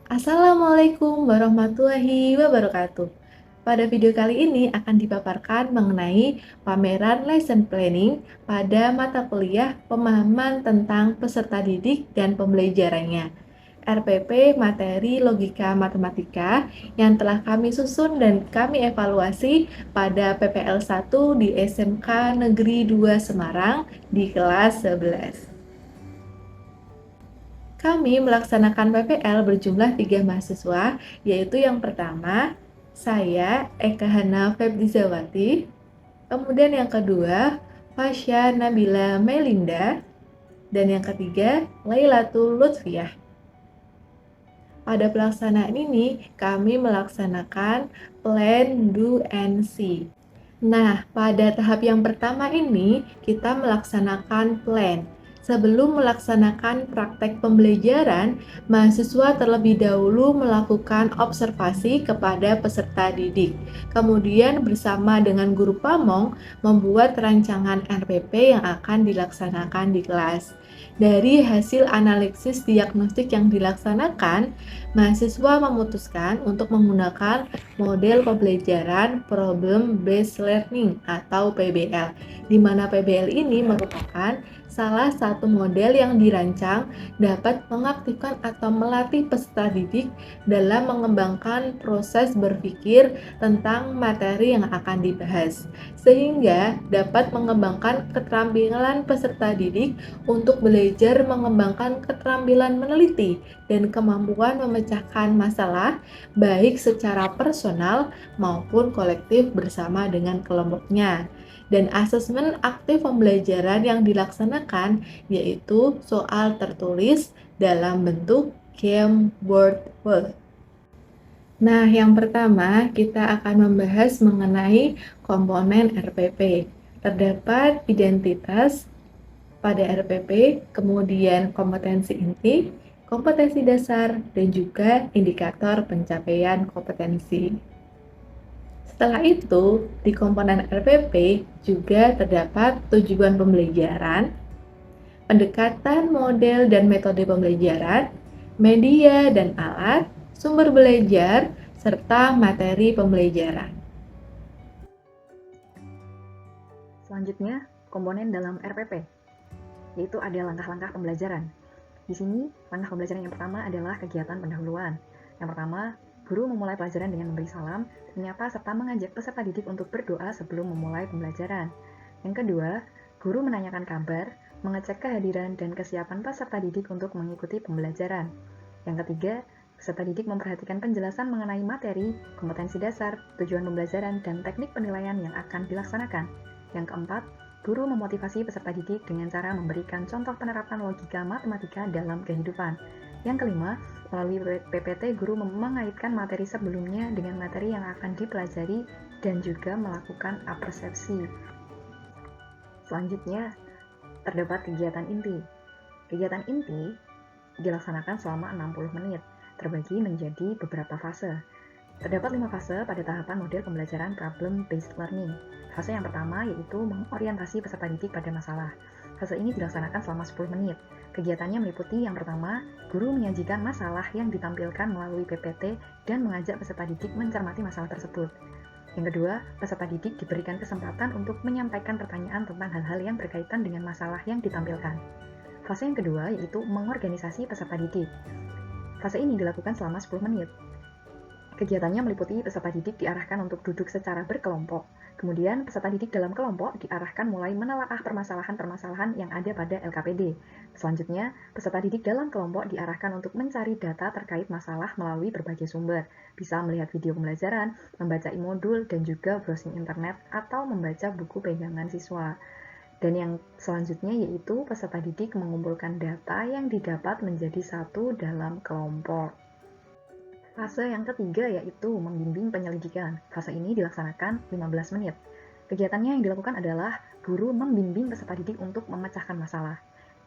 Assalamualaikum warahmatullahi wabarakatuh. Pada video kali ini akan dipaparkan mengenai pameran lesson planning pada mata kuliah pemahaman tentang peserta didik dan pembelajarannya. RPP Materi Logika Matematika yang telah kami susun dan kami evaluasi pada PPL 1 di SMK Negeri 2 Semarang di kelas 11. Kami melaksanakan PPL berjumlah 3 mahasiswa, yaitu yang pertama, saya, Eka Hana Febrizawati, kemudian yang kedua, Fasya Nabila Melinda, dan yang ketiga, Lailatul Lutfiah. Pada pelaksanaan ini, kami melaksanakan plan, do, and see. Nah, pada tahap yang pertama ini, kita melaksanakan plan. Sebelum melaksanakan praktek pembelajaran, mahasiswa terlebih dahulu melakukan observasi kepada peserta didik. Kemudian bersama dengan guru pamong, membuat rancangan RPP yang akan dilaksanakan di kelas. Dari hasil analisis diagnostik yang dilaksanakan, mahasiswa memutuskan untuk menggunakan model pembelajaran Problem Based Learning atau PBL, di mana PBL ini merupakan salah satu model yang dirancang dapat mengaktifkan atau melatih peserta didik dalam mengembangkan proses berpikir tentang materi yang akan dibahas, sehingga dapat mengembangkan keterampilan peserta didik untuk belajar mengembangkan keterampilan meneliti dan kemampuan memecahkan masalah baik secara personal maupun kolektif bersama dengan kelompoknya. Dan asesmen aktif pembelajaran yang dilaksanakan yaitu soal tertulis dalam bentuk game board work. Nah, yang pertama kita akan membahas mengenai komponen RPP. Terdapat identitas pada RPP, kemudian kompetensi inti, kompetensi dasar, dan juga indikator pencapaian kompetensi. Setelah itu, di komponen RPP juga terdapat tujuan pembelajaran, pendekatan model dan metode pembelajaran, media dan alat, sumber belajar, serta materi pembelajaran. Selanjutnya, komponen dalam RPP, yaitu ada langkah-langkah pembelajaran. Di sini, langkah pembelajaran yang pertama adalah kegiatan pendahuluan. Yang pertama, guru memulai pelajaran dengan memberi salam, menyapa serta mengajak peserta didik untuk berdoa sebelum memulai pembelajaran. Yang kedua, guru menanyakan kabar, mengecek kehadiran dan kesiapan peserta didik untuk mengikuti pembelajaran. Yang ketiga, peserta didik memperhatikan penjelasan mengenai materi, kompetensi dasar, tujuan pembelajaran, dan teknik penilaian yang akan dilaksanakan. Yang keempat, guru memotivasi peserta didik dengan cara memberikan contoh penerapan logika matematika dalam kehidupan. Yang kelima, melalui PPT, guru mengaitkan materi sebelumnya dengan materi yang akan dipelajari dan juga melakukan apersepsi. Selanjutnya, terdapat kegiatan inti. Kegiatan inti dilaksanakan selama 60 menit, terbagi menjadi beberapa fase. Terdapat 5 fase pada tahapan model pembelajaran problem-based learning. Fase yang pertama yaitu mengorientasi peserta didik pada masalah. Fase ini dilaksanakan selama 10 menit. Kegiatannya meliputi yang pertama, guru menyajikan masalah yang ditampilkan melalui PPT dan mengajak peserta didik mencermati masalah tersebut. Yang kedua, peserta didik diberikan kesempatan untuk menyampaikan pertanyaan tentang hal-hal yang berkaitan dengan masalah yang ditampilkan. Fase yang kedua yaitu mengorganisasi peserta didik. Fase ini dilakukan selama 10 menit. Kegiatannya meliputi peserta didik diarahkan untuk duduk secara berkelompok. Kemudian, peserta didik dalam kelompok diarahkan mulai menelaah permasalahan-permasalahan yang ada pada LKPD. Selanjutnya, peserta didik dalam kelompok diarahkan untuk mencari data terkait masalah melalui berbagai sumber. Bisa melihat video pembelajaran, membaca e-modul, dan juga browsing internet atau membaca buku pegangan siswa. Dan yang selanjutnya yaitu peserta didik mengumpulkan data yang didapat menjadi satu dalam kelompok. Fase yang ketiga yaitu membimbing penyelidikan. Fase ini dilaksanakan 15 menit. Kegiatannya yang dilakukan adalah guru membimbing peserta didik untuk memecahkan masalah.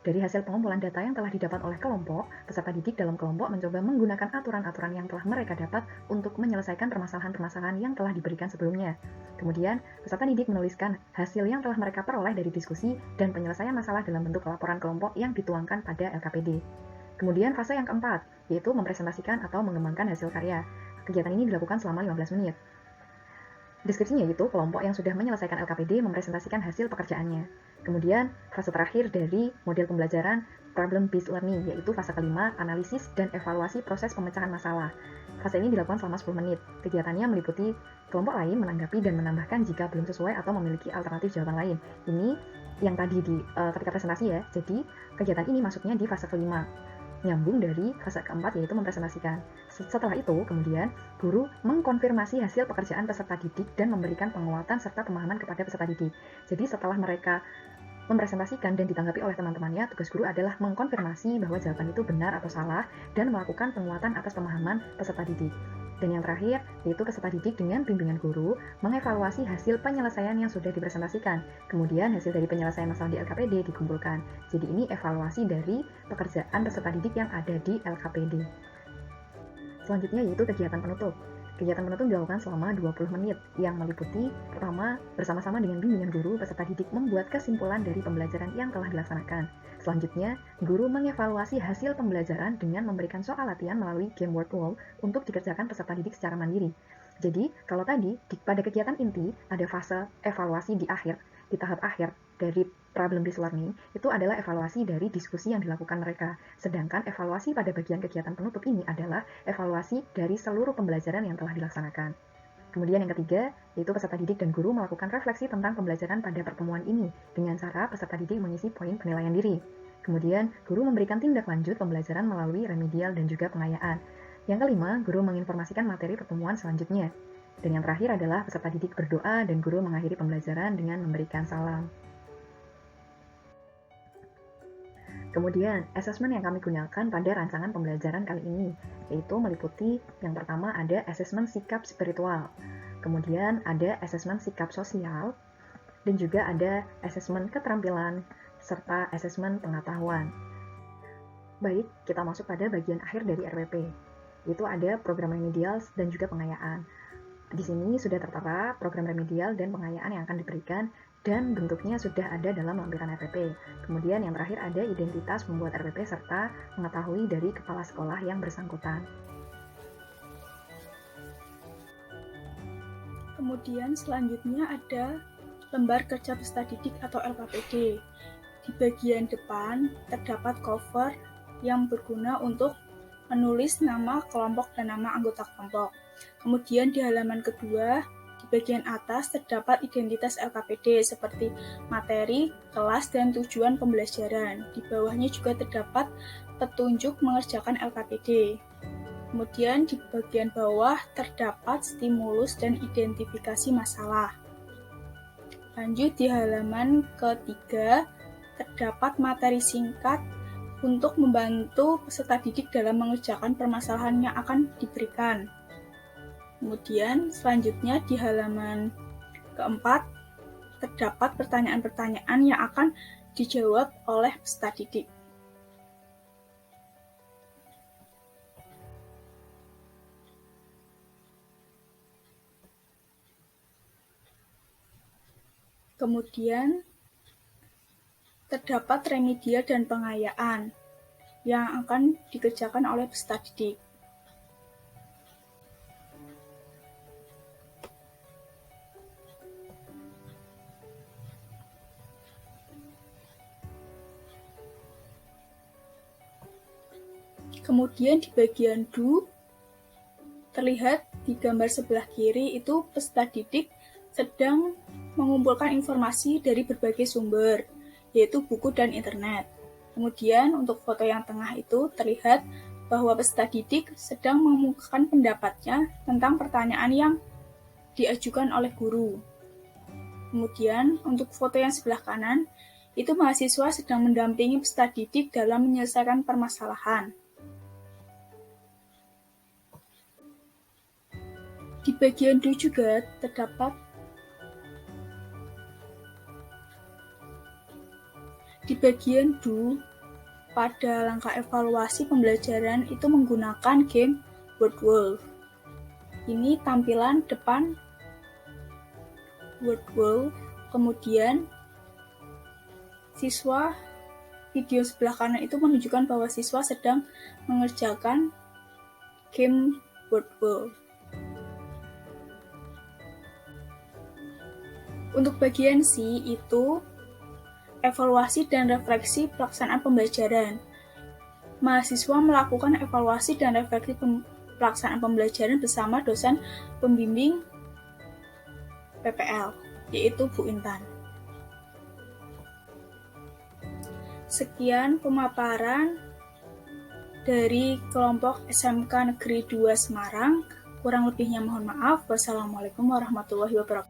Dari hasil pengumpulan data yang telah didapat oleh kelompok, peserta didik dalam kelompok mencoba menggunakan aturan-aturan yang telah mereka dapat untuk menyelesaikan permasalahan-permasalahan yang telah diberikan sebelumnya. Kemudian, peserta didik menuliskan hasil yang telah mereka peroleh dari diskusi dan penyelesaian masalah dalam bentuk laporan kelompok yang dituangkan pada LKPD. Kemudian fase yang keempat, yaitu mempresentasikan atau mengembangkan hasil karya. Kegiatan ini dilakukan selama 15 menit. Deskripsinya yaitu kelompok yang sudah menyelesaikan LKPD mempresentasikan hasil pekerjaannya. Kemudian fase terakhir dari model pembelajaran problem-based learning, yaitu fase kelima, analisis dan evaluasi proses pemecahan masalah. Fase ini dilakukan selama 10 menit. Kegiatannya meliputi kelompok lain menanggapi dan menambahkan jika belum sesuai atau memiliki alternatif jawaban lain. Ini yang tadi ketika presentasi ya, jadi kegiatan ini masuknya di fase kelima, nyambung dari fase keempat yaitu mempresentasikan. Setelah itu, kemudian guru mengkonfirmasi hasil pekerjaan peserta didik dan memberikan penguatan serta pemahaman kepada peserta didik. Jadi setelah mereka mempresentasikan dan ditanggapi oleh teman-temannya, tugas guru adalah mengkonfirmasi bahwa jawaban itu benar atau salah dan melakukan penguatan atas pemahaman peserta didik. Dan yang terakhir, yaitu peserta didik dengan bimbingan guru mengevaluasi hasil penyelesaian yang sudah dipresentasikan. Kemudian hasil dari penyelesaian masalah di LKPD dikumpulkan. Jadi ini evaluasi dari pekerjaan peserta didik yang ada di LKPD. Selanjutnya yaitu kegiatan penutup. Kegiatan penutup dilakukan selama 20 menit yang meliputi pertama, bersama-sama dengan bimbingan guru, peserta didik membuat kesimpulan dari pembelajaran yang telah dilaksanakan. Selanjutnya, guru mengevaluasi hasil pembelajaran dengan memberikan soal latihan melalui game word wall untuk dikerjakan peserta didik secara mandiri. Jadi, kalau tadi pada kegiatan inti ada fase evaluasi di tahap akhir dari problem-based learning, itu adalah evaluasi dari diskusi yang dilakukan mereka. Sedangkan evaluasi pada bagian kegiatan penutup ini adalah evaluasi dari seluruh pembelajaran yang telah dilaksanakan. Kemudian yang ketiga, yaitu peserta didik dan guru melakukan refleksi tentang pembelajaran pada pertemuan ini dengan cara peserta didik mengisi poin penilaian diri. Kemudian, guru memberikan tindak lanjut pembelajaran melalui remedial dan juga pengayaan. Yang kelima, guru menginformasikan materi pertemuan selanjutnya. Dan yang terakhir adalah peserta didik berdoa dan guru mengakhiri pembelajaran dengan memberikan salam. Kemudian, asesmen yang kami gunakan pada rancangan pembelajaran kali ini, yaitu meliputi yang pertama ada asesmen sikap spiritual, kemudian ada asesmen sikap sosial, dan juga ada asesmen keterampilan, serta asesmen pengetahuan. Baik, kita masuk pada bagian akhir dari RPP, yaitu ada program remedial dan juga pengayaan. Di sini sudah tertera program remedial dan pengayaan yang akan diberikan dan bentuknya sudah ada dalam lampiran RPP. Kemudian yang terakhir ada identitas pembuat RPP serta mengetahui dari kepala sekolah yang bersangkutan. Kemudian selanjutnya ada lembar kerja peserta didik atau LKPD. Di bagian depan terdapat cover yang berguna untuk menulis nama kelompok dan nama anggota kelompok. Kemudian di halaman kedua, di bagian atas terdapat identitas LKPD seperti materi, kelas, dan tujuan pembelajaran. Di bawahnya juga terdapat petunjuk mengerjakan LKPD. Kemudian di bagian bawah terdapat stimulus dan identifikasi masalah. Lanjut di halaman ketiga, terdapat materi singkat untuk membantu peserta didik dalam mengerjakan permasalahan yang akan diberikan. Kemudian selanjutnya di halaman keempat terdapat pertanyaan-pertanyaan yang akan dijawab oleh peserta didik. Kemudian terdapat remedial dan pengayaan yang akan dikerjakan oleh peserta didik. Kemudian di bagian do, terlihat di gambar sebelah kiri itu peserta didik sedang mengumpulkan informasi dari berbagai sumber, yaitu buku dan internet. Kemudian untuk foto yang tengah itu terlihat bahwa peserta didik sedang mengemukakan pendapatnya tentang pertanyaan yang diajukan oleh guru. Kemudian untuk foto yang sebelah kanan, itu mahasiswa sedang mendampingi peserta didik dalam menyelesaikan permasalahan. Di bagian do juga terdapat di bagian do pada langkah evaluasi pembelajaran itu menggunakan game WordWolf. Ini tampilan depan WordWolf, kemudian siswa Video sebelah kanan itu menunjukkan bahwa siswa sedang mengerjakan game Word World. Untuk bagian C itu evaluasi dan refleksi pelaksanaan pembelajaran. Mahasiswa melakukan evaluasi dan refleksi pelaksanaan pembelajaran bersama dosen pembimbing PPL, yaitu Bu Intan. Sekian pemaparan dari kelompok SMK Negeri 2 Semarang. Kurang lebihnya mohon maaf. Wassalamualaikum warahmatullahi wabarakatuh.